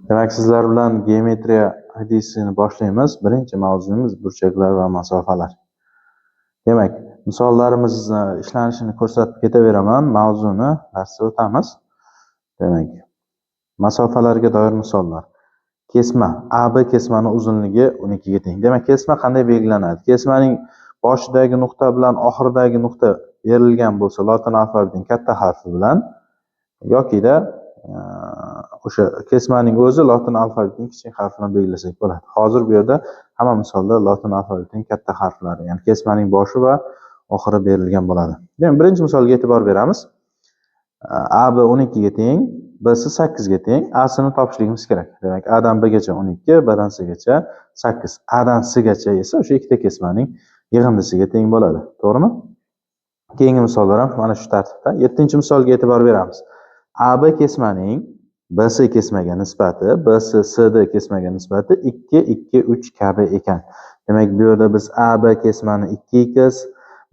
Demak, sizlar bilan geometriya hadisini boshlaymiz. Birinchi mavzumiz burchaklar va masofalar. Demak, misollarimizni ishlanishini ko'rsatib ketaveраman, mavzuni darsda o'tamiz. Demak, masofalarga doir misollar. Kesma. AB kesmaning uzunligi 12 ga teng. Demak, kesma qanday belgilanadi? Kesmaning boshidagi nuqta bilan oxiridagi nuqta berilgan bo'lsa, lotin alfabetining katta harfi bilan yokida o'sha kesmaning o'zi lotin alfabetining kichik harfini belgilasak bo'ladi. Hozir bu yerda hamma misolda lotin alfabetining katta harflari, ya'ni kesmaning boshi va oxiri berilgan bo'ladi. Demak, birinchi misolga e'tibor beramiz. AB 12 ga teng, B'si 8 ga teng. A'sini topishligimiz kerak. Demak, A'dan B'gacha 12, B'dan C'gacha 8. A'dan C'gacha esa o'sha ikkita kesmaning yig'indisiga teng bo'ladi. To'g'rimi? Keyingi misollar ham mana shu tartibda. 7-chi misolga e'tibor beramiz. AB kesmaning BC kesmaga nisbati, BC CD kesmaga nisbati 2, 2, 3 kabi ekan. Demak, bu yerda biz AB kesmani 2x,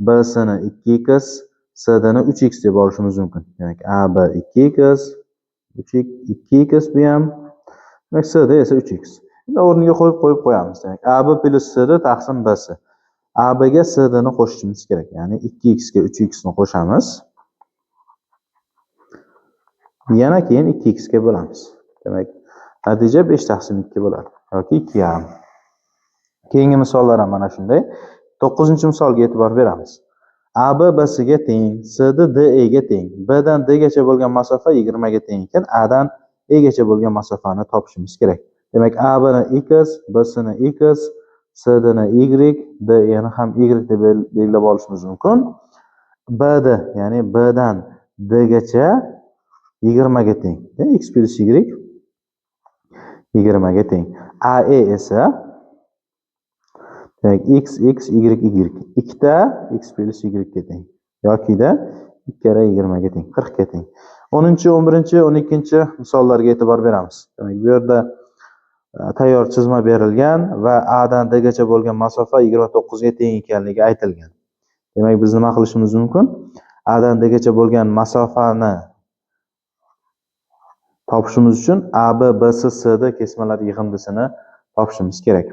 BCni 2x, CDni 3x deb olishimiz mumkin. Demak, AB 2x, 2x bu ham, demak CD esa 3x. Endi o'rniga qo'yib qo'yamiz. Demak, AB plus CD taqsim BC. AB ga CDni qo'shishimiz kerak. Ya'ni 2x ga 3x ni qo'shamiz. Yana keyin 2x ga bo'lamiz. Demak, natija 5 taqsim 2 bo'ladi yoki 2,5. Keyingi misollar ham mana shunday. 9-misolga e'tibor beramiz. AB BC ga teng, CD DE ga teng. B'dan D gacha bo'lgan masofa 20 ga teng ekan, A'dan E gacha bo'lgan masofani topishimiz kerak. Demak, AB ni x, BC ni x, CD ni y, DE ni ham y deb belgilab olishimiz mumkin. BD, ya'ni B'dan D gacha 20 ga teng. X plus y 20 ga teng. AE esa demak x y y. Ikkita x plus y ga teng. Yokida 2 kara 20 ga teng, 40 ga teng. 10-chi, 11-chi, 12-chi misollarga e'tibor beramiz. Demak, bu yerda tayyor chizma berilgan va A'dan D gacha bo'lgan masofa 29 ga teng ekanligi aytilgan. Demak, biz nima qilishimiz mumkin? A'dan D gacha bo'lgan masofani topishimiz uchun AB, BC, CD kesmalar yig'indisini topishimiz kerak.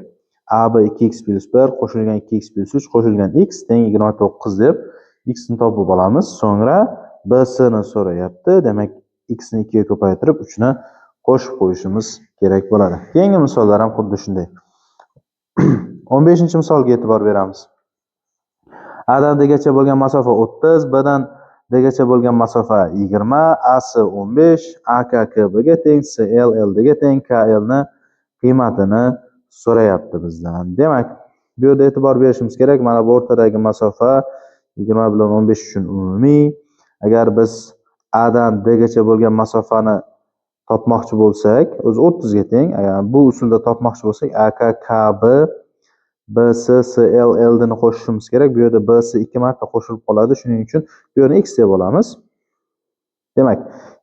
AB 2x plus 1 qo'shilgan 2x plus 3 qo'shilgan x teng 29 deb x ni topib olamiz. So'ngra BC ni so'rayapti. Demak, x ni 2 ga ko'paytirib 3 ni qo'shib qo'yishimiz kerak bo'ladi. Keyingi misollar ham xuddi shunday. 15-misolga e'tibor beramiz. A'dan D gacha bo'lgan masofa 30, B'dan D gacha bo'lgan masofa 20, AC 15, AK KB ga teng, CL LD ga teng, KL ni qiymatini so'rayapti bizdan. Demak, bu yerda e'tibor berishimiz kerak. Mana bu o'rtadagi masofa 20 bilan 15 uchun umumiy. Agar biz A'dan D gacha bo'lgan masofani topmoqchi bo'lsak, o'zi 30 ga teng. Agar bu usulda topmoqchi bo'lsak, AK KB BC CL LD ni qo'shishimiz kerak. Bu yerda BC 2 marta qo'shilib qoladi. Shuning uchun bu yerni x deb olamiz. Demak,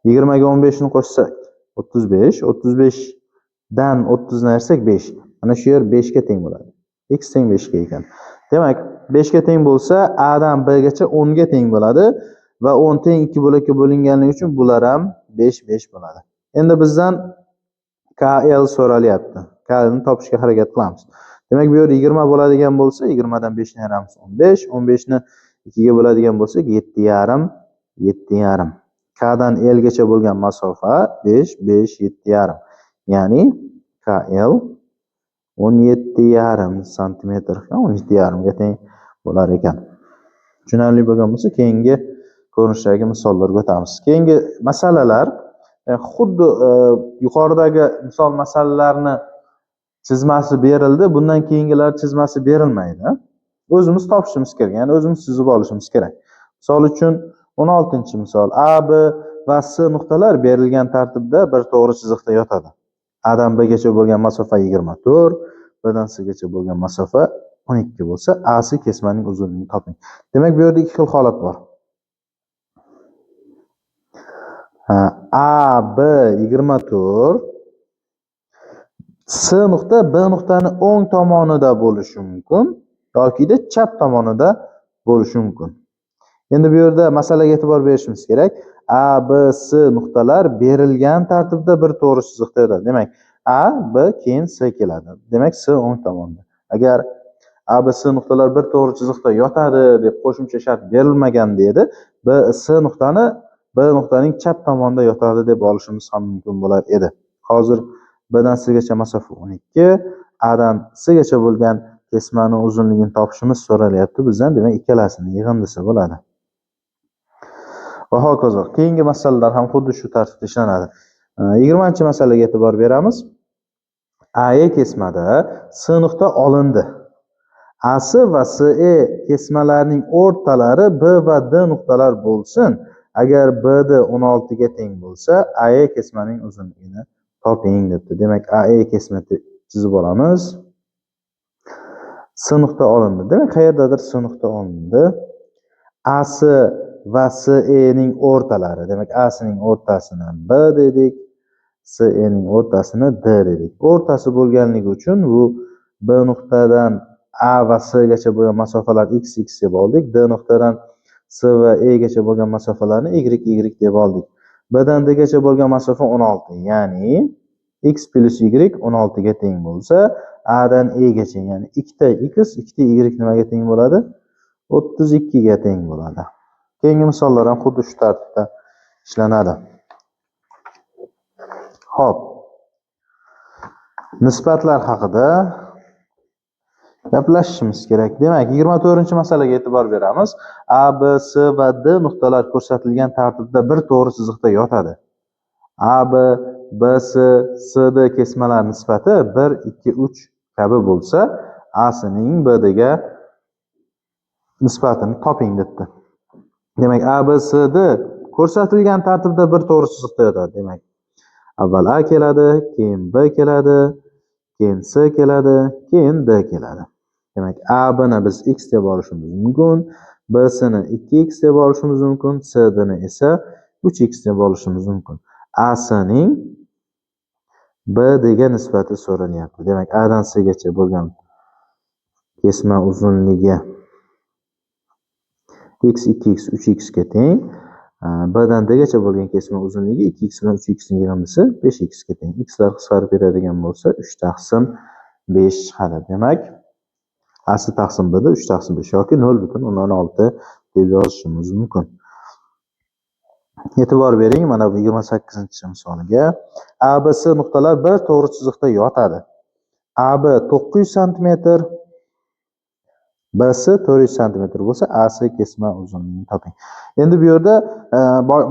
20 ga 15 ni qo'shsak 35, 35 dan 30 ni ayirsak 5. Mana shu yer 5 ga teng bo'ladi. X teng 5 ga ekan. Demak, 5 ga teng bo'lsa, A'dan B gacha 10 ga teng bo'ladi va 10 teng 2 bo'lakka bo'linganligi uchun bular ham 5 5 bo'ladi. Endi bizdan KL so'ralyapti. KL ni topishga harakat qilamiz. Demak, bu yerda 20 bo'ladigan bo'lsa, 20 dan 5 ni ayiramiz 15, 15 ni 2 ga bo'ladigan bo'lsak 7,5, 7,5. K dan L gacha bo'lgan masofa 5, 5, 7,5. Ya'ni KL 17,5 cm, 17,5 ga teng bo'lar ekan. Tushunarli bo'lgan bo'lsa, keyingi ko'rinishdagi misollarga o'tamiz. Keyingi masalalar xuddi yuqoridagi misol masalalarni chizmasi berildi, bundan keyingilar chizmasi berilmaydi. O'zimiz topishimiz kerak, ya'ni o'zimiz chizib olishimiz kerak. Misol uchun 16-misol. A, B va C nuqtalar berilgan tartibda bir to'g'ri chiziqda yotadi. A'dan B gacha bo'lgan masofa 24, B'dan C gacha bo'lgan masofa 12 bo'lsa, AC kesmaning uzunligini toping. Demak, bu yerda ikki xil holat bor. A, B 24, C nuqta B nuqtani o'ng tomonida bo'lishi mumkin yoki chap tomonida bo'lishi mumkin. Endi bu yerda masalaga e'tibor berishimiz kerak. A, B, S nuqtalar berilgan tartibda bir to'g'ri chiziqda yotadi. Demak, A, B, keyin S keladi. Demak, S o'ng tomonda. Agar A, B, S nuqtalar bir to'g'ri chiziqda yotadi deb qo'shimcha shart berilmaganda edi, B, S nuqtani B nuqtaning chap tomonida yotadi deb olishimiz ham mumkin bo'lar edi. Hozir B dan C gacha masofa 12, A dan C gacha bo'lgan kesmani uzunligini topishimiz so'ralyapti bizdan. Demak, ikkalasini yig'indisi bo'ladi. Va hokazo. Keyingi masalalar ham xuddi shu tartibda ishlanadi. 20-masalaga e'tibor beramiz. A kesmada S nuqta olindi. AC va CE kesmalarining o'rtalari B va D nuqtalar bo'lsin. Agar BD 16 ga teng bo'lsa, AE kesmaning uzunligini toping debdi. Demak, AE kesmani chizib olamiz. S nuqta olindi. Demak, qayerdadir S nuqta olindi. AC va CE ning o'rtalari. Demak, AC ning o'rtasini B dedik, CE ning o'rtasini D dedik. O'rtasi bo'lganligi uchun bu B nuqtadan A va C gacha bo'lgan masofalar x deb oldik. D nuqtadan C va E gacha bo'lgan masofalarni y deb oldik. B dan D gacha bo'lgan masofa 16, ya'ni x plus y 16 ga teng bo'lsa, A dan E gacha, ya'ni 2 ta x, 2 ta y nimaga teng bo'ladi? 32 ga teng bo'ladi. Keyingi misollar ham xuddi shu tartibda ishlanadi. Xo'p. Nisbatlar haqida gaplashishimiz kerak. Demak, 24-masalaga e'tibor beramiz. A, B, C va D nuqtalar ko'rsatilgan tartibda bir to'g'ri chiziqda yotadi. A, B, B, C D kesmalar nisbati 1, 2, 3 kabi bo'lsa, A sining B ga nisbatini toping debdi. Demak, A, B, C, D ko'rsatilgan tartibda bir to'g'ri chiziqda yotadi. Demak, avval A keladi, keyin B keladi, keyin C keladi, keyin D keladi. Demak, A, B'ni biz x deb olishimiz mumkin, B, C'ni 2x deb olishimiz mumkin, C, D'ni esa 3x deb olishimiz mumkin. A, C'ning B, D'ga nisbati so'ranyapti. Demak, A dan C gacha bo'lgan kesma uzunligi x 2x 3x ga teng. B dan D gacha bo'lgan kesma uzunligi 2x bilan 3x ning yig'indisi 5x ga teng. X lar qisqarib beradigan bo'lsa 3 taqsim 5 chiqadi. Demak, A taqsim B'da 3 taqsim 5 yoki 0,16 deb yozishimiz mumkin. E'tibor bering mana bu 28-misoliga. A, B, C nuqtalar bir to'g'ri chiziqda yotadi. AB 900 cm, BC 400 cm bo'lsa, AC kesma uzunligini toping. Endi bu yerda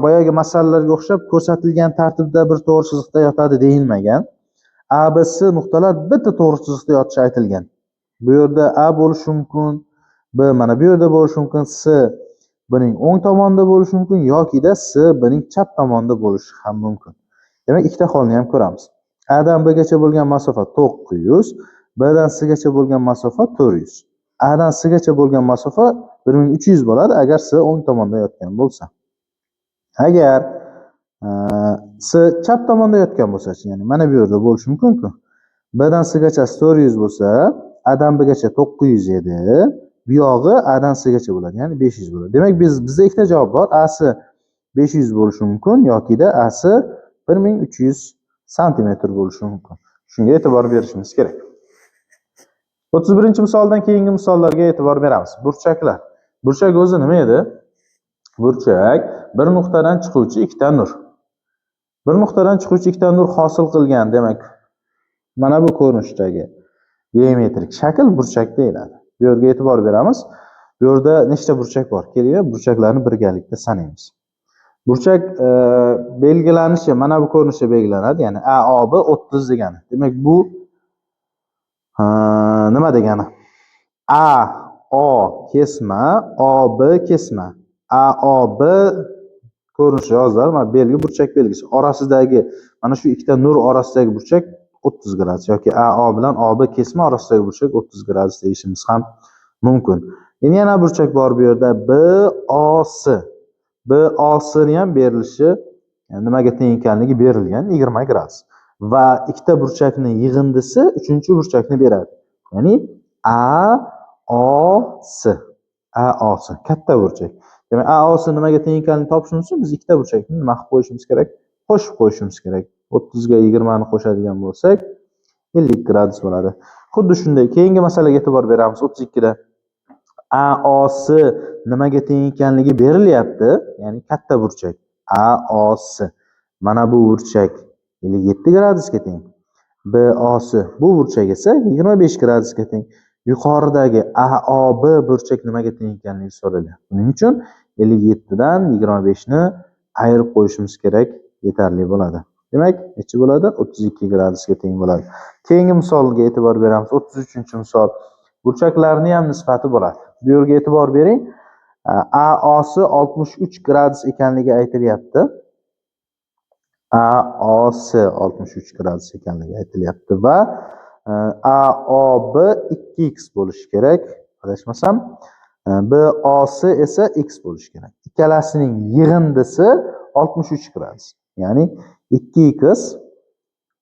boyagi masalalarga o'xshab ko'rsatilgan tartibda bir to'g'ri chiziqda yotadi deyilmagan. ABC nuqtalar bitta to'g'ri chiziqda yotishi aytilgan. Bu yerda A bo'lishi mumkin, B mana bu yerda bo'lishi mumkin, C buning o'ng tomonida bo'lishi mumkin yoki-da C buning chap tomonida bo'lishi ham mumkin. Demak, ikkita holni ham ko'ramiz. A dan B gacha bo'lgan masofa 900, B dan C gacha bo'lgan masofa 400. A dan C gacha bo'lgan masofa 1300 bo'ladi agar C o'ng tomonda yotgan bo'lsa. Agar C chap tomonda yotgan bo'lsa-chi, ya'ni mana bu yerda bo'lishi mumkin-ku. B dan C gacha 400 bo'lsa, A dan B gacha 900 edi. Bu yog'i A dan C gacha bo'ladi, ya'ni 500 bo'ladi. Demak, bizda ikkita javob bor. AC 500 bo'lishi mumkin yoki-da AC 1300 cm bo'lishi mumkin. Shunga e'tibor berishimiz kerak. 31-misoldan keyingi misollarga e'tibor beramiz. Burchaklar. Burchak o'zi nima edi? Burchak bir nuqtadan chiquvchi ikkita nur. Bir nuqtadan chiquvchi ikkita nur hosil qilgan, demak, mana bu ko'rinishdagi geometrik shakl burchak deyiladi. Bu yerga e'tibor beramiz. Bu yerda nechta burchak bor? Keling, burchaklarni birgalikda sanaymiz. Burchak belgilanishi mana bu ko'rinishda belgilanadi, ya'ni AOB 30 degani. Demak, bu nima degani? AO kesma, OB kesma. AOB ko'rinishi yoziladi. Mana belgi burchak belgisi. Orasidagi mana shu ikkita nur orasidagi burchak 30 gradus yoki AO bilan OB kesma orasidagi burchak 30 gradus deyishimiz ham mumkin. Endi yana burchak bor bu yerda BOC. BOC ni ham berilishi, nimaga teng ekanligi berilgan 20 gradus. Va ikkita burchakni yig'indisi 3-burchakni beradi. Ya'ni AOC. AOC katta burchak. Demak, AO'si nimaga teng ekanligini topishimiz uchun biz ikkita burchakni nima qilib qo'yishimiz kerak? Qo'shib qo'yishimiz kerak. 30 ga 20 ni qo'shadigan bo'lsak, 50 gradus bo'ladi. Xuddi shunday keyingi masalaga e'tibor beramiz. 32 da AO'si nimaga teng ekanligi berilyapti, ya'ni katta burchak. AO'si mana bu burchak 57 gradusga teng. BO'si bu burchak esa 25 gradusga teng. Yuqoridagi AOB burchak nimaga teng ekanligi so'ralyapti. Buning uchun 57 dan 25 ni ayirib qo'yishimiz kerak, yetarli bo'ladi. Demak, necha bo'ladi? 32 gradusga teng bo'ladi. Keyingi misolga e'tibor beramiz. 33-misol. Burchaklarning ham nisbati bo'ladi. Bu yerga e'tibor bering. AO'si 63 gradus ekanligi aytilyapti. AO'si 63 gradus ekanligi aytilyapti va AOB 2x bo'lishi kerak. Adashmasam, BO'si esa x bo'lishi kerak. Ikkalasining yig'indisi 63 gradus. Ya'ni 2x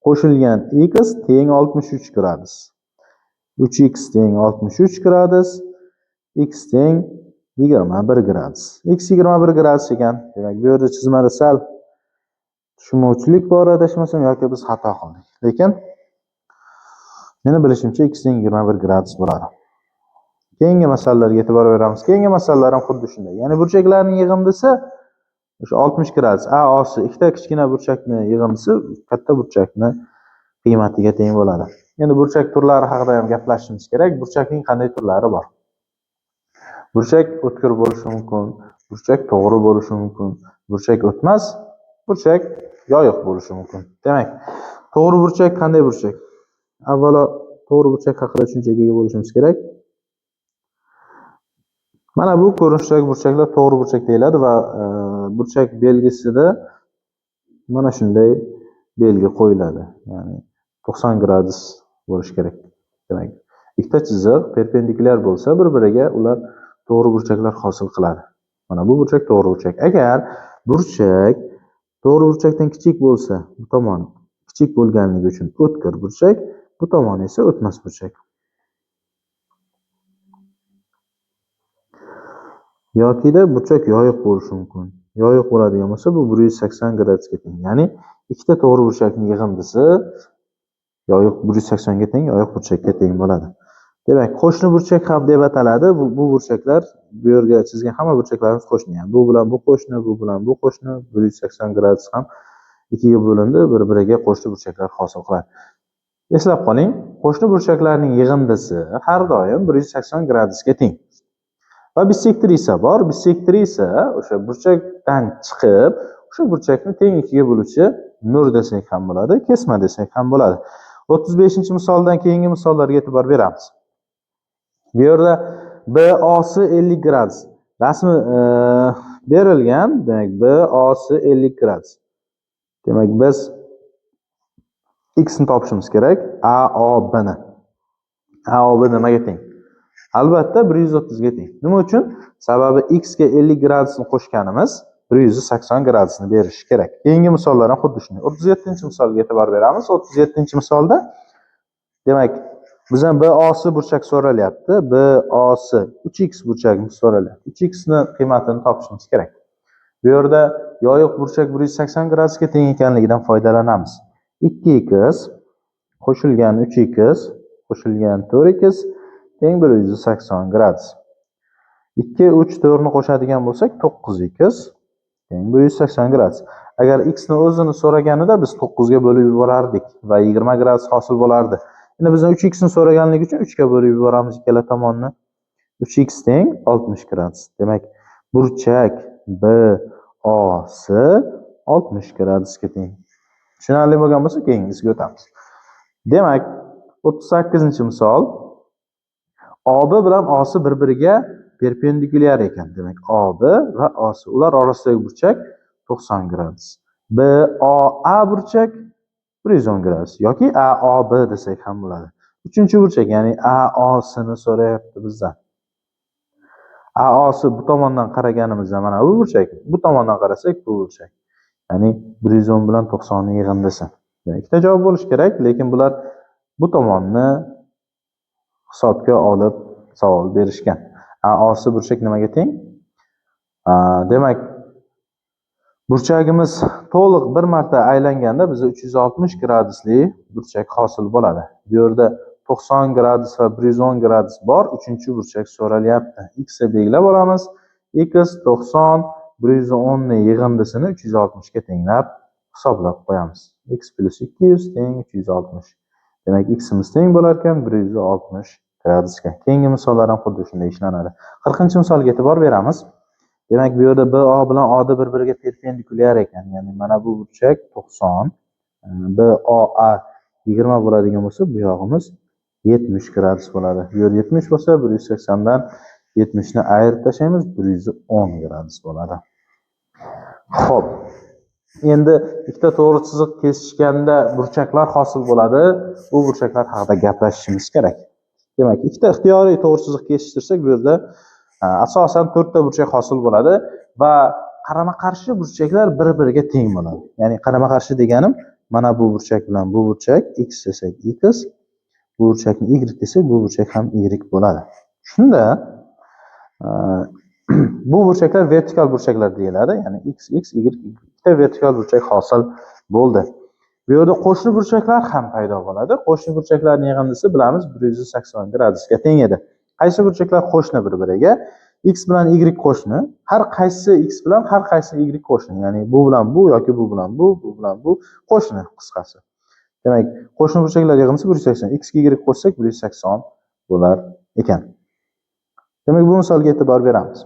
qo'shilgan x teng 63 gradus. 3x teng 63 gradus, x teng 21 gradus. X 21 gradus ekan. Demak, bu yerda chizmada sal tushunmovchilik bor, adashmasam, yoki biz xato qildik. Lekin meni bilishimcha x teng 21 gradus bo'ladi. Keyingi masalalarga e'tibor beramiz. Keyingi masalalar ham xuddi shunday. Ya'ni burchaklarning yig'indisi o'sha 60 gradus. AO'si ikkita kichkina burchakni yig'indisi katta burchakni qiymatiga teng bo'ladi. Endi burchak turlari haqida ham gaplashishimiz kerak. Burchakning qanday turlari bor? Burchak o'tkir bo'lishi mumkin, burchak to'g'ri bo'lishi mumkin, burchak o'tmas, burchak yoyiq bo'lishi mumkin. Demak, to'g'ri burchak qanday burchak? Avvalo to'g'ri burchak haqida tushunchaga ega bo'lishimiz kerak. Mana bu ko'rinishdagi burchaklar to'g'ri burchak deyiladi va burchak belgisida mana shunday belgi qo'yiladi. Ya'ni 90 gradus bo'lishi kerak. Demak, ikkita chiziq perpendikulyar bo'lsa, bir-biriga ular to'g'ri burchaklar hosil qiladi. Mana bu burchak to'g'ri burchak. Agar burchak to'g'ri burchakdan kichik bo'lsa, bu tomon kichik bo'lganligi uchun o'tkir burchak, bu tomon esa o'tmas burchak. Yokida burchak yoyiq bo'lishi mumkin. Yoyiq bo'ladigan bo'lsa, bu 180 gradusga teng. Ya'ni ikkita to'g'ri burchakning yig'indisi yoyiq 180 ga teng, yoyiq burchakka teng bo'ladi. Demak, qo'shni burchak ham deb ataladi. Bu burchaklar bu yerga chizgan hamma burchaklarimiz qo'shni. Ya'ni bu bilan bu qo'shni, bu bilan bu qo'shni, 180 gradus ham ikkiga bo'lindi, bir-biriga qo'shni burchaklar hosil qiladi. Eslab qoling, qo'shni burchaklarning yig'indisi har doim 180 gradusga teng. Va bisektrisa bor. Bisektrisa o'sha burchakdan chiqib, o'sha burchakni teng ikkiga bo'luvchi nur desak ham bo'ladi, kesma desak ham bo'ladi. 35-misoldan keyingi misollarga e'tibor beramiz. Bu yerda BO'si 50 gradus. Rasmi berilgan, demak BO'si 50 gradus. Demak, biz x ni topishimiz kerak, AOB ni. AOB nimaga teng? Albatta 130 ga teng. Nima uchun? Sababi x ga 50 gradusni qo'shganimiz 180 gradusni berishi kerak. Keyingi misollar ham xuddi shunday. 37-misolga e'tibor beramiz. 37-misolda demak, bizdan BO'si burchak so'ralyapti. BO'si 3x burchagi so'ralyapti. 3x ni qiymatini topishimiz kerak. Bu yerda yoyiq burchak 180 gradusga teng ekanligidan foydalanamiz. 2x qo'shilgan 3x qo'shilgan 4x teng 180 gradus. 2, 3, 4 ni qo'shadigan bo'lsak 9x teng 180 gradus. Agar x ni o'zini so'raganida biz 9 ga bo'lib yuborardik va 20 gradus hosil bo'lardi. Endi bizdan 3x ni so'raganligi uchun 3 ga bo'lib yuboramiz ikkala tomonni. 3x teng 60 gradus. Demak, burchak BO'si 60 gradusga teng. Tushunarli bo'lgan bo'lsa, keyingisiga o'tamiz. Demak, 38-misol. OB bilan OC bir-biriga perpendikulyar ekan. Demak, OB va OC ular orasidagi burchak 90 gradus. BOA burchak 110 gradus yoki AOB desak ham bo'ladi. Uchinchi burchak, ya'ni AOC ni so'rayapti bizdan. AOC bu tomondan qaraganimizda mana bu burchak, bu tomondan qarasak bu burchak. Ya'ni 110 bilan 90 ni yig'indisi. Demak, ikkita javob bo'lish kerak, lekin bular bu tomonni hisobga olib savol berishgan. AOC burchak nimaga teng? Demak, burchagimiz to'liq bir marta aylanganda bizga 360 gradusli burchak hosil bo'ladi. Bu yerda 90 gradus va 110 gradus bor. 3-burchak so'ralyapti. X ni belgilab olamiz. X 90, 110 ni yig'indisini 360 ga tenglab hisoblab qo'yamiz. X plus 200 teng 360. Demak, ximiz teng bo'lar ekan 160 gradusga. Keyingi misollar ham xuddi shunday ishlanadi. 40-misolga e'tibor beramiz. Demak, bu yerda BO bilan OD bir-biriga perpendikulyar ekan. Ya'ni mana bu burchak 90, BOA 20 bo'ladigan bo'lsa, bu yog'imiz 70 gradus bo'ladi. Bu yer 70 bo'lsa, 180 dan 70 ni ayirib tashlaymiz, 110 gradus bo'ladi. Xo'p. Endi ikkita to'g'ri chiziq kesishganda burchaklar hosil bo'ladi. Bu burchaklar haqida gaplashishimiz kerak. Demak, ikkita ixtiyoriy to'g'ri chiziq kesishtirsak, bu yerda asosan 4 ta burchak hosil bo'ladi va qarama-qarshi burchaklar bir-biriga teng bo'ladi. Ya'ni qarama-qarshi deganim mana bu burchak bilan bu burchak x desak x, bu burchakni y desak bu burchak ham y bo'ladi. Shunda bu burchaklar vertikal burchaklar deyiladi. Ya'ni x y ikkita vertikal burchak hosil bo'ldi. Bu yerda qo'shni burchaklar ham paydo bo'ladi. Qo'shni burchaklarning yig'indisi bilamiz 180 gradusga teng edi. Qaysi burchaklar qo'shni bir-biriga? X bilan y qo'shni. Har qaysi x bilan har qaysi y qo'shni. Ya'ni bu bilan bu yoki bu bilan bu bilan bu qo'shni qisqasi. Demak, qo'shni burchaklar yig'indisi 180. X ga y qo'shsak 180 bo'lar ekan. Demak, bu misolga e'tibor beramiz.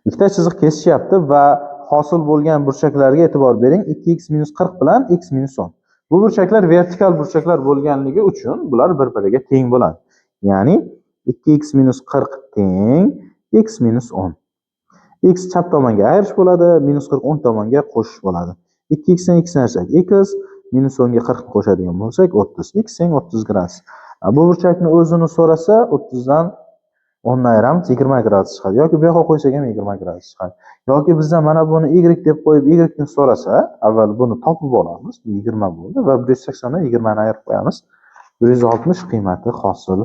Ikkita chiziq kesishyapti va hosil bo'lgan burchaklarga e'tibor bering. 2x minus 40 bilan x minus 10. Bu burchaklar vertikal burchaklar bo'lganligi uchun bular bir-biriga teng bo'ladi. Ya'ni 2x minus 40 teng x minus 10. X chap tomonga ayirish bo'ladi, minus 40 o'ng tomonga qo'shish bo'ladi. 2x dan x narsak x, minus 10 ga 40 qo'shadigan bo'lsak 30. X teng 30 gradus. Bu burchakni o'zini so'rasa 30 dan 10 ni ayiramiz 20 gradus chiqadi. Yoki bu yoqqa qo'ysak ham 20 gradus chiqadi. Yoki bizdan mana buni y deb qo'yib y ni so'rasa, avval buni topib olamiz. Bu 20 bo'ldi va 180 dan 20 ni ayirib qo'yamiz. 160 qiymati hosil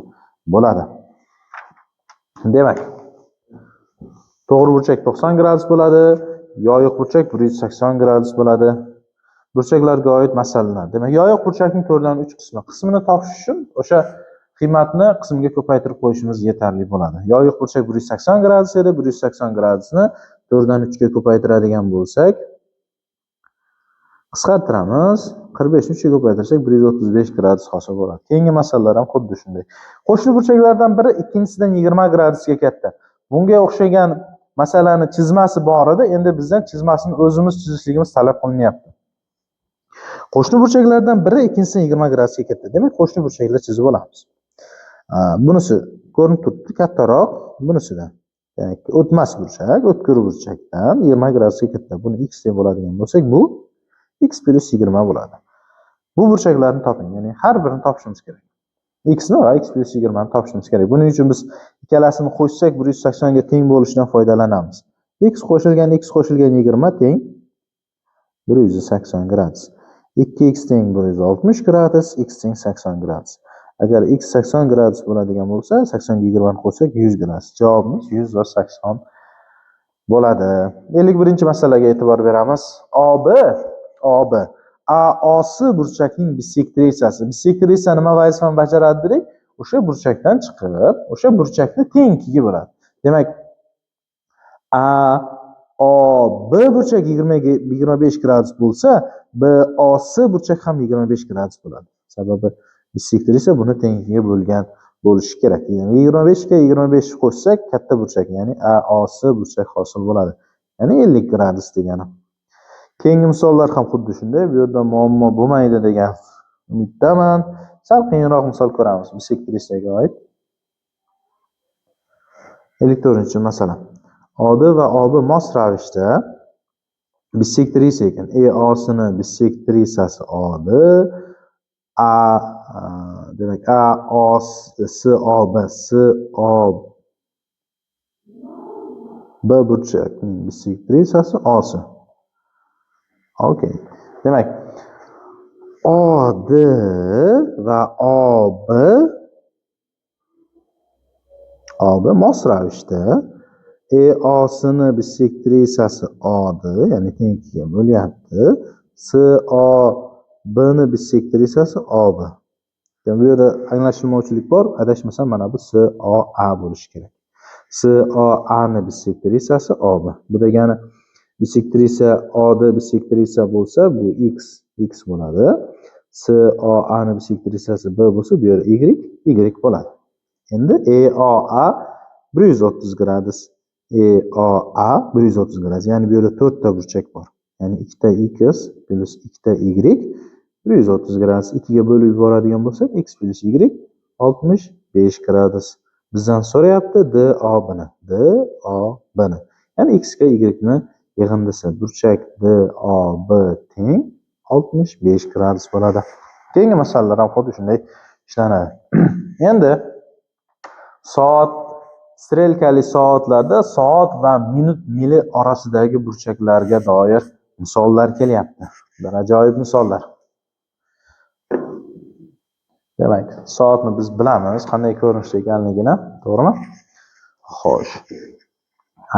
bo'ladi. Demak, to'g'ri burchak 90 gradus bo'ladi, yoyiq burchak 180 gradus bo'ladi. Burchaklarga oid masalalar. Demak, yoyiq burchakning 4 dan 3 qismini topish uchun o'sha qiymatni qismga ko'paytirib qo'yishimiz yetarli bo'ladi. Yoyiq burchak 180 gradus edi, 180 gradusni 4 dan 3 ga ko'paytiradigan bo'lsak, qisqartiramiz. 45 ni 3 ga ko'paytirsak 135 gradus hosil bo'ladi. Keyingi masalalar ham xuddi shunday. Qo'shni burchaklardan biri ikkinchisidan 20 gradusga katta. Bunga o'xshagan masalani chizmasi bor edi, endi bizdan chizmasini o'zimiz chizishligimiz talab qilinyapti. Qo'shni burchaklardan biri ikkinchisidan 20 gradusga katta. Demak, qo'shni burchaklar chizib olamiz. Bunisi ko'rinib turibdi, kattaroq bunisidan. Ya'ni o'tmas burchak, o'tkir burchakdan 20 gradusga katta. Buni x deb bo'ladigan bo'lsak, bu x plus 20 bo'ladi. Bu burchaklarni toping. Ya'ni har birini topishimiz kerak. X ni va x plus 20 ni topishimiz kerak. Buning uchun biz ikkalasini qo'shsak 180 ga teng bo'lishidan foydalanamiz. X qo'shilgan 20 teng 180 gradus. 2x teng 160 gradus, x teng 80 gradus. Agar x 80 gradus bo'ladigan bo'lsa, 80 ga 20 ni qo'shsak 100 gradus. Javobimiz 100 va 80 bo'ladi. 51-masalaga e'tibor beramiz. OB AOS burchakning bisektrissasi. Bisektrissiya nima vazifani bajaradi dedik? O'sha burchakdan chiqib, o'sha burchakni tengligi bo'ladi. Demak, AOB burchak 25 gradus bo'lsa, BOS burchak ham 25 gradus bo'ladi. Sababi bisektrissiya buni tengligiga bo'lgan bo'lishi kerak. Ya'ni 25 ga 25 qo'shsak katta burchak, ya'ni AOS burchak hosil bo'ladi. Ya'ni 50 gradus degani. Keyingi misollar ham xuddi shunday. Bu yerda muammo bo'lmaydi degan umiddaman. Sal qiyinroq misol ko'ramiz bisektrissiyaga oid. 54-masala. OD va OB mos ravishda bisektrissiya ekan. EOS ni bisektrissasi OD, demak AOS SOB burchakning bisektrissasi OS. Okay. Demak, OD va OB mos ravishda EA'sini biz sektrissasi A'di, ya'ni teng 2ga bo'lyapti. SABni biz sektrissasi AB. Yani bu yerda anglashilmovchilik bor. Adashmasam mana bu SAA bo'lishi kerak. SAAni biz sektrissasi AB. Bu degani bisektrisa A'da bisektrisa bo'lsa, bu x bo'ladi. SAAni bisektrissasi B bo'lsa, bu yer y bo'ladi. Endi EAA 130 gradus. EAA 130 gradus. Ya'ni bu yerda 4 ta burchak bor. Ya'ni 2 ta x plus 2 ta y 130 gradus. 2 ga bo'lib yuboradigan bo'lsak, x plus y 65 gradus. Bizdan so'rayapti DABni. DABni. Ya'ni x ga y ni yig'indisi burchak DAB teng 65 gradus bo'ladi. Keyingi masalalar ham xuddi shunday ishlanadi. Endi soat, strelkali soatlarda soat va minut mili orasidagi burchaklarga doir misollar kelyapti. Bir ajoyib misollar. Demak, soatni biz bilamiz, qanday ko'rinishda ekanligini, to'g'rimi? Xo'sh.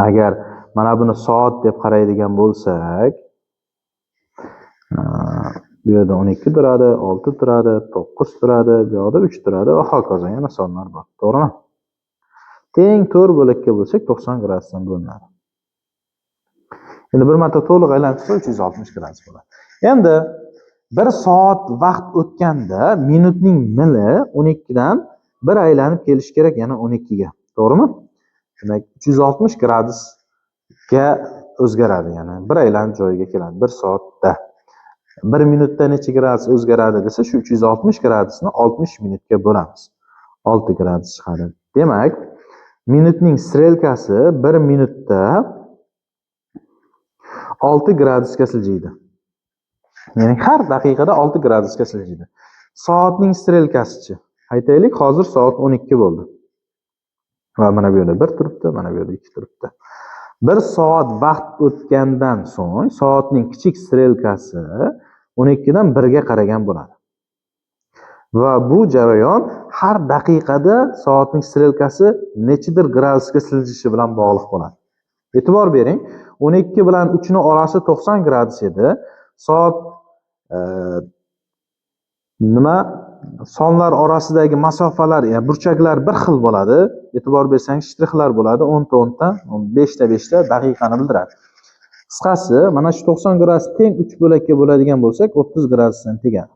Agar mana buni soat deb qaraydigan bo'lsak, bu yerda 12 turadi, 6 turadi, 9 turadi, bu yoqda 3 turadi va hokazo yana sonlar bor, to'g'rimi? Teng 4 bo'lakka bo'lsak 90 gradusdan bo'linadi. Endi bir marta to'liq aylantirsa 360 gradus bo'ladi. Endi bir soat vaqt o'tganda minutning mili 12 dan bir aylanib kelish kerak, yana 12 ga, to'g'rimi? Demak 360 gradusga o'zgaradi, ya'ni bir aylanib joyiga keladi bir soatda. 1 minutda necha gradus o'zgaradi desa, shu 360 gradusni 60 minutga bo'lamiz. 6 gradus chiqadi. Demak, minutning strelkasi 1 minutda 6 gradusga siljiydi. Ya'ni har daqiqada 6 gradusga siljiydi. Soatning strelkasichi. Aytaylik, hozir soat 12 bo'ldi. Va mana bu yerda 1 turibdi, mana bu yerda 2 turibdi. 1 soat vaqt o'tgandan so'ng soatning kichik strelkasi 12 dan 1 ga qaragan bo'ladi. Va bu jarayon har daqiqada soatning strelkasi nechidir gradusga siljishi bilan bog'liq bo'ladi. E'tibor bering, 12 bilan 3 ning orasi 90 gradus edi. Soat sonlar orasidagi masofalar, ya'ni burchaklar bir xil bo'ladi. E'tibor bersangiz, shtrixlar bo'ladi. 10 ta 5 ta daqiqani bildiradi. Qisqasi, mana shu 90 gradus teng 3 bo'lakka bo'ladigan bo'lsak, 30 gradusdan tegadi.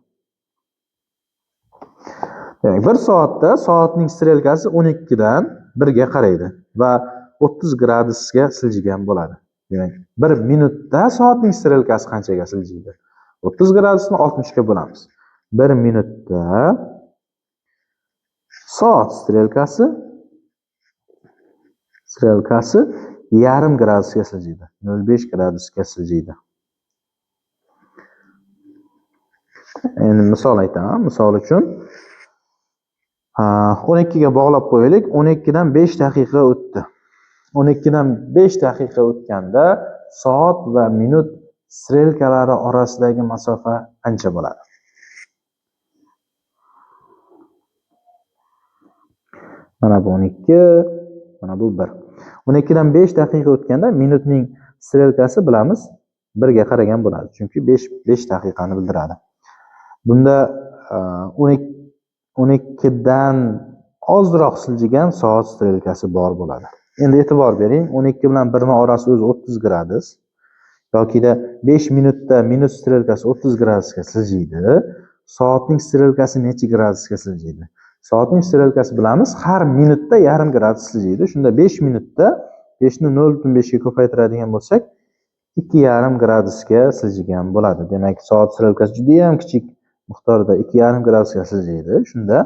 Demak, bir soatda soatning strelkasi 12 dan 1 ga qaraydi va 30 gradusga siljigan bo'ladi. Demak, 1 minutda soatning strelkasi qanchaga siljiydi? 30 gradusni 60 ga bo'lamiz. 1 minutda soat strelkasi yarim gradusga siljiydi. 0,5 gradusga siljiydi. Endi misol aytaman. Misol uchun 12 ga bog'lab qo'yaylik. 12 dan 5 daqiqa o'tdi. 12 dan 5 daqiqa o'tganda soat va minut strelkalari orasidagi masofa qancha bo'ladi? Mana bu 12, mana bu 1. 12 dan 5 daqiqa o'tganda minutning strelkasi bilamiz 1 ga qaragan bo'ladi. Chunki 5 daqiqani bildiradi. Bunda 12 dan ozroq siljigan soat strelkasi bor bo'ladi. Endi e'tibor bering, 12 bilan 1 ning orasi o'zi 30 gradus. Yokida 5 minutda minut strelkasi 30 gradusga siljiydi. Soatning strelkasi necha gradusga siljiydi? Soatning strelkasi bilamiz, har minutda yarim gradus siljiydi. Shunda 5 minutda 5 ni 0,5 ga ko'paytiradigan bo'lsak, 2,5 gradusga siljigan bo'ladi. Demak, soat strelkasi juda ham kichik miqdorda 2,5 gradusga siljiydi. Shunda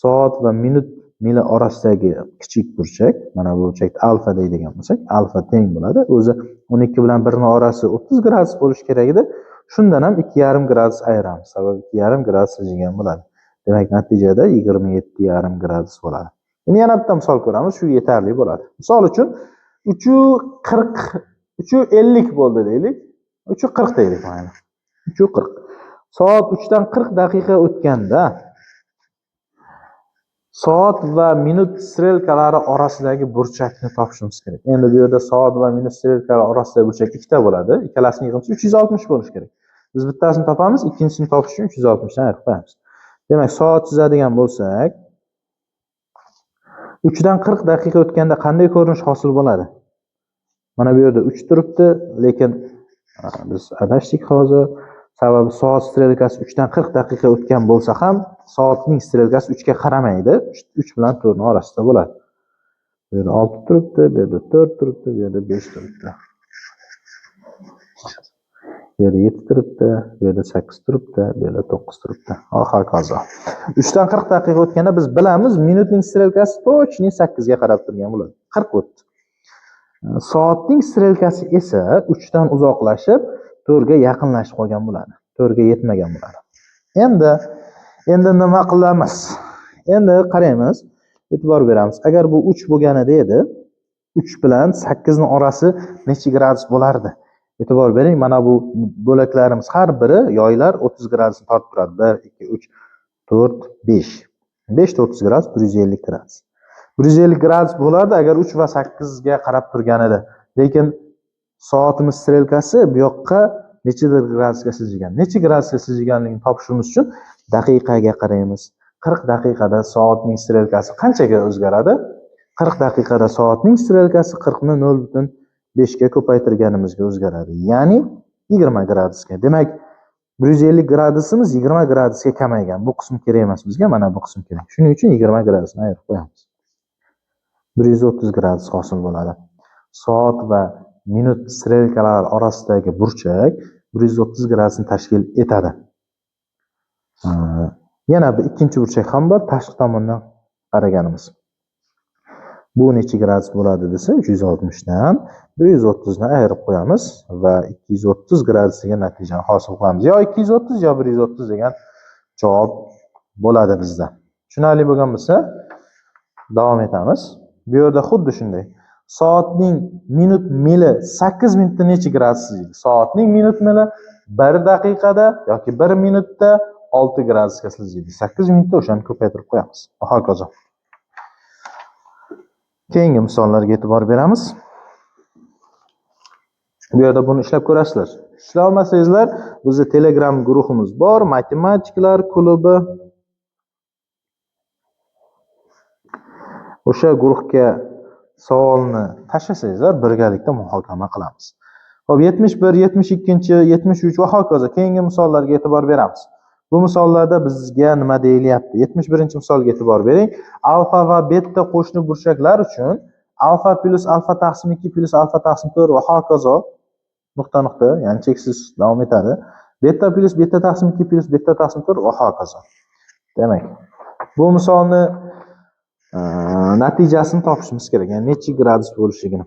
soat va minut mili orasidagi kichik burchak, mana bu burchakni alfa deydigan bo'lsak, alfa teng bo'ladi. O'zi 12 bilan 1 ning orasi 30 gradus bo'lishi kerak edi. Shundan ham 2,5 gradus ayiramiz. Sababi 2,5 gradus siljigan bo'ladi. Demak, natijada 27,5 gradus bo'ladi. Endi yana bitta misol ko'ramiz, shu yetarli bo'ladi. Misol uchun 3:50 bo'ldi deylik. 3:40 deylik mana. 3:40. Soat 3 dan 40 daqiqa o'tganda soat va minut strelkalari orasidagi burchakni topishimiz kerak. Endi bu yerda soat va minut strelkalari orasidagi burchak ikkita bo'ladi. Ikkalasining yig'indisi 360 bo'lishi kerak. Biz bittasini topamiz, ikkinchisini topish uchun 360 dan ayirib qo'yamiz. Demak, soat chizadigan bo'lsak, 3 dan 40 daqiqa o'tganda qanday ko'rinish hosil bo'ladi? Mana bu yerda 3 turibdi, lekin biz adashdik hozir. Sababi soat strelkasi 3 dan 40 daqiqa o'tgan bo'lsa ham, soatning strelkasi 3 ga qaramaydi. 3 bilan 4 ning orasida bo'ladi. Bu yerda 6 turibdi, bu yerda 4 turibdi, bu yerda 5 turibdi. Bu yerda 7 turibdi, bu yerda 8 turibdi, bu yerda 9 turibdi. Hokazo. 3 dan 40 daqiqa o'tganda biz bilamiz, minutning strelkasi точно 8 ga qarab turgan bo'ladi. 40 o'tdi. Soatning strelkasi esa 3 dan uzoqlashib 4 ga yaqinlashib qolgan bo'ladi. 4 ga yetmagan bo'ladi. Endi nima qilamiz? Endi qaraymiz, e'tibor beramiz. Agar bu 3 bo'lganida edi, 3 bilan 8 ning orasi necha gradus bo'lardi? E'tibor bering, mana bu bo'laklarimiz har biri yoylar 30 gradusni tortib turadi. 1 2 3 4 5. 5 ta 30 gradus 150 gradus. 150 gradus bo'lardi agar 3 va 8 ga qarab turganida. Lekin soatimiz strelkasi bu yoqqa nechadir gradusga siljigan. Necha gradusga siljiganligini topishimiz uchun daqiqaga qaraymiz. 40 daqiqada soatning strelkasi qanchaga o'zgaradi? 40 daqiqada soatning strelkasi 40 ni 0.5 ga ko'paytirganimizga o'zgaradi. Ya'ni 20 gradusga. Demak, 150 gradusimiz 20 gradusga kamaygan. Bu qism kerak emas bizga, mana bu qism kerak. Shuning uchun 20 gradusni ayirib qo'yamiz. 130 gradus hosil bo'ladi. Soat va minut strelkalari orasidagi burchak 130 gradusni tashkil etadi. Yana bir ikkinchi burchak ham bor, tashqi tomondan qaraganimiz. Bu necha gradus bo'ladi desa, 360 dan 130 ni ayirib qo'yamiz va 230 gradus degan natijani hosil qilamiz. Yo 230 yo 130 degan javob bo'ladi bizda. Tushunarli bo'lgan bo'lsa, davom etamiz. Bu yerda xuddi shunday. Soatning minut mili 8 minutda necha gradus siljidi? Soatning minut mili 1 daqiqada yoki 1 minutda 6 gradusga siljidi. 8 minutda o'shani ko'paytirib qo'yamiz. Hokazo. Keyingi misollarga e'tibor beramiz. Bu yerda buni ishlab ko'rasizlar. Ishlay olmasangizlar, bizning Telegram guruhimiz bor, matematiklar klubi. O'sha guruhga savolni tashlasangizlar, birgalikda muhokama qilamiz. Xo'p, 71, 72, 73 va hokazo keyingi misollarga e'tibor beramiz. Bu misollarda bizga nima deyilyapti? 71-misolga e'tibor bering. Alfa va beta qo'shni burchaklar uchun alfa plus alfa taqsim 2 plus alfa taqsim 4 va hokazo nuqta, ya'ni cheksiz davom etadi. Beta plus beta taqsim 2 plus beta taqsim 4 va hokazo. Demak, bu misolni natijasini topishimiz kerak. Ya'ni necha gradus bo'lishligini.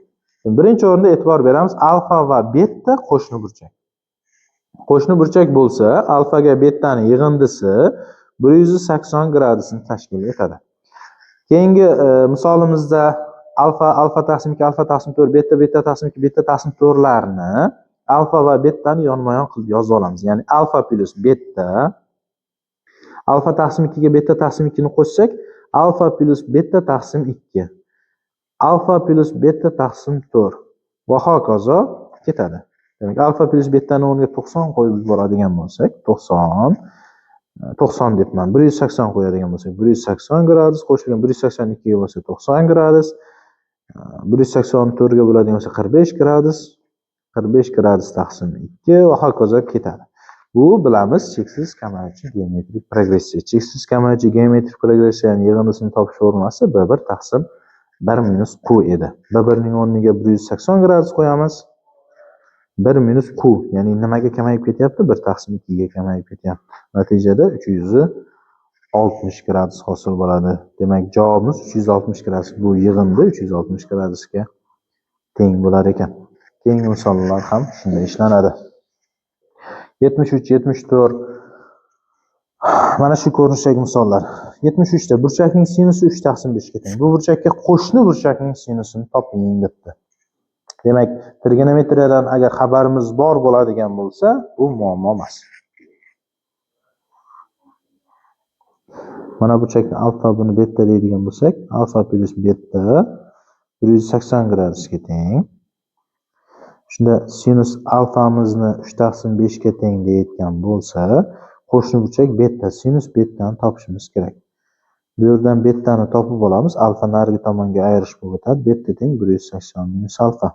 Birinchi o'rinda e'tibor beramiz, alfa va beta qo'shni burchak. Qo'shni burchak bo'lsa, alfa ga betaning yig'indisi 180 gradusni tashkil etadi. Keyingi misolimizda alfa taqsim 2 alfa taqsim 4 beta taqsim 2 beta taqsim 4 larni alfa va betani yonma-yon qilib yozib olamiz. Ya'ni alfa plus beta alfa taqsim 2 ga beta taqsim 2 ni qo'shsak, alfa plus beta taqsim 2 alfa plus beta taqsim 4 va hokazo ketadi. Demak, alfa plus betani o'rniga 90 qo'yib yuboradigan bo'lsak, 90 debman. 180 qo'yadigan bo'lsak, 180 gradus qo'shilgan 182 ga bo'lsa 90 gradus. 184 ga bo'ladigan bo'lsa 45 gradus. 45 gradus taqsim 2 va hokazo ketadi. Bu bilamiz cheksiz kamayuvchi geometrik progressiya. Cheksiz kamayuvchi geometrik progressiyaning yig'indisini topish formulasi B1 taqsim 1 minus Q edi. B1 ning o'rniga 180 gradus qo'yamiz. 1 minus Q, ya'ni nimaga kamayib ketyapti? 1 taqsim 2 ga kamayib ketyapti. Natijada 360 gradus hosil bo'ladi. Demak, javobimiz 360 gradus. Bu yig'indi 360 gradusga teng bo'lar ekan. Keyingi misollar ham shunday ishlanadi. 73, 74 mana shu ko'rinishdagi misollar. 73 da burchakning sinusi 3 taqsim 5 ga teng. Bu burchakka qo'shni burchakning sinusini toping debdi. Demak, trigonometriyadan agar xabarimiz bor bo'ladigan bo'lsa, bu muammo emas. Mana burchakni alfa buni beta deydigan bo'lsak, alfa plus beta 180 gradusga teng. Shunda sinus alfamizni 3/5 ga teng deyotgan bo'lsa, qo'shni burchak beta, sinus betani topishimiz kerak. Bu yerdan betani topib olamiz. Alfa narigi tomonga ayirish bo'lib o'tadi. Beta teng 180 minus alfa.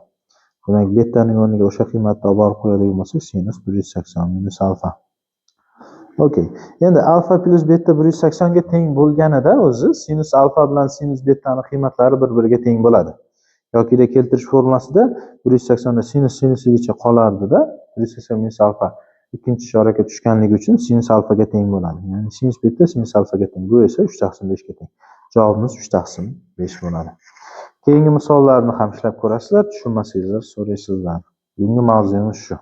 Demak, betaning o'rniga o'sha qiymatni olib borib qo'yadigan bo'lsak, sinus 180 minus alfa. Okey. Endi alfa plus beta 180 ga teng bo'lganida o'zi sinus alfa bilan sinus betaning qiymatlari bir-biriga teng bo'ladi. Yoki de keltirish formulasida 180 da sinusigacha qolardi-da, 180 minus alfa ikkinchi chorakka tushganligi uchun sinus alfaga teng bo'ladi. Ya'ni sinus beta sinus alfaga teng. Bu esa 3/5 ga teng. Javobimiz 3/5 bo'ladi. Keyingi misollarni ham ishlab ko'rasizlar, tushunmasangizlar so'raysizlar. Bugungi mavzuimiz shu.